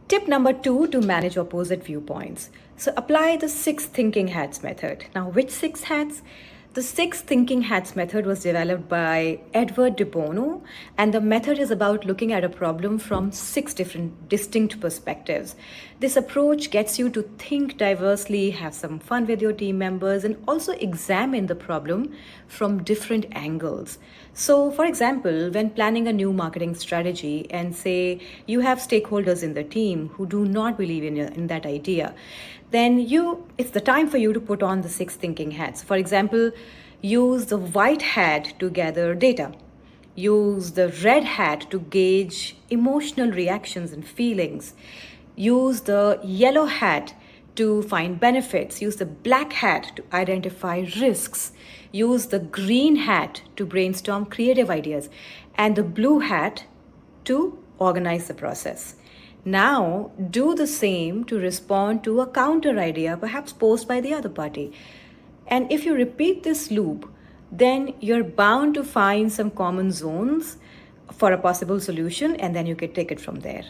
Tip number 2 to manage opposite viewpoints. So apply the 6 thinking hats method. Now, which 6 hats? The 6 thinking hats method was developed by Edward de Bono, and the method is about looking at a problem from 6 different distinct perspectives. This approach gets you to think diversely, have some fun with your team members, and also examine the problem from different angles. So, for example, when planning a new marketing strategy and say you have stakeholders in the team who do not believe in that idea, then it's the time for you to put on the 6 thinking hats. For example, use the white hat to gather data. Use the red hat to gauge emotional reactions and feelings. Use the yellow hat to find benefits. Use the black hat to identify risks. Use the green hat to brainstorm creative ideas. And the blue hat to organize the process. Now, do the same to respond to a counter idea, perhaps posed by the other party. And if you repeat this loop, then you're bound to find some common zones for a possible solution, and then you can take it from there.